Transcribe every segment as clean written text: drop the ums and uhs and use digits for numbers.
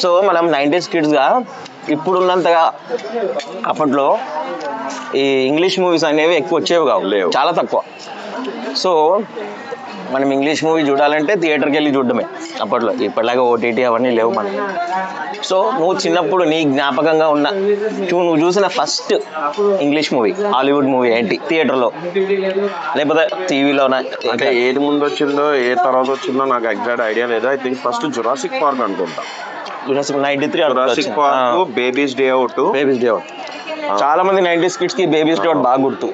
So మనం 90s కిడ్స్గా ఇప్పుడున్నంతగా అప్పట్లో ఈ ఇంగ్లీష్ మూవీస్ అనేవి ఎక్కువ వచ్చేవి కావు, లేవు. చాలా తక్కువ. సో మనం ఇంగ్లీష్ మూవీ చూడాలంటే థియేటర్కి వెళ్ళి చూడడమే అప్పట్లో. ఇప్పటిలాగా ఓటీటీ అవన్నీ లేవు మనం. సో నువ్వు చిన్నప్పుడు నీ జ్ఞాపకంగా ఉన్న నువ్వు చూసిన first English movie, Hollywood movie ఏంటి? థియేటర్లో లేకపోతే టీవీలోనా? అంటే ఏది ముందు వచ్చిందో ఏ తర్వాత వచ్చిందో నాకు ఎగ్జాక్ట్ ఐడియా లేదు. I think first Jurassic park అనుకుంటా. 93 Jurassic park, baby's day out. Baby's day out చాలా మంది 90s కిడ్స్ కి బేబీస్ డే అవుట్ బాగా గుర్తు.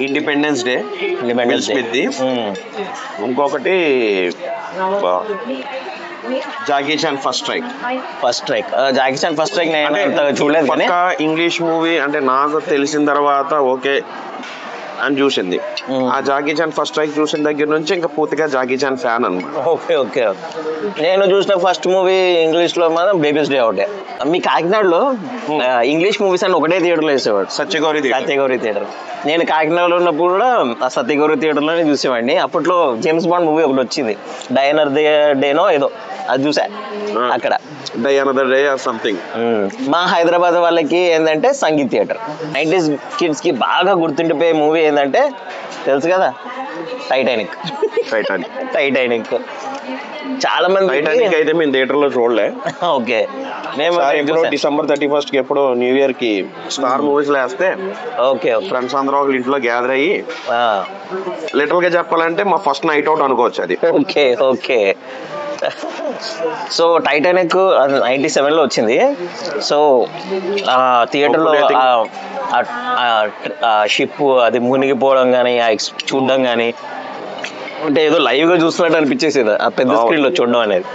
Independence Day, Independence Day. ఇంకొకటి Jackie Chan first strike. Jackie Chan first strike నేను అంత చూడలేదు కానీ ఇంగ్లీష్ మూవీ అంటే నాకు తెలిసిన తర్వాత ఓకే అని చూసింది. ఆ జాకీ చాన్ ఫస్ట్ స్ట్రైక్ చూసిన దగ్గర నుంచి ఇంకా పూర్తిగా జాకీ చాన్ ఫ్యాన్ అనమాట. ఓకే నేను చూసిన ఫస్ట్ మూవీ ఇంగ్లీష్ లో మాత్రం బేబీస్ డే అవుటే. మీ కాకినాడలో ఇంగ్లీష్ మూవీస్ అని ఒకటే థియేటర్లో వేసేవాడు, సత్యగౌరి థియేటర్. నేను కాకినాడలో ఉన్నప్పుడు కూడా ఆ సత్యగౌరి థియేటర్లోనే చూసేవాడిని. అప్పట్లో జేమ్స్ బాండ్ మూవీ ఒకటి వచ్చింది, డైనర్ డేనో ఏదో, అది చూసా అక్కడ. Diner day or something. మా హైదరాబాద్ వాళ్ళకి ఏంటంటే సంగీత్ థియేటర్. 90s కిడ్స్ కి బాగా గుర్తుండిపోయే మూవీ ఏంటంటే తెలుసు కదా, టైటానిక్. చాలా మంది అయితే మేము థియేటర్ లో చూడలే. ఓకే, మేము డిసెంబర్ 31st కి ఎప్పుడో న్యూ ఇయర్ కి స్టార్ మూవీస్ లో వేస్తే ఓకే ఫ్రెండ్స్ అందరూ ఒక ఇంట్లో గ్యాదర్ అయ్యి లిటరల్ గా చెప్పాలంటే మా ఫస్ట్ నైట్ అవుట్ అనుకోవచ్చు అది. ఓకే సో టైటానిక్ 97లో వచ్చింది. సో థియేటర్లో షిప్ అది మునిగిపోవడం కానీ చూడడం కానీ అంటే ఏదో లైవ్ గా చూస్తున్నట్టు అనిపించేసేది ఆ పెద్ద స్క్రీన్ లో చూడడం అనేది.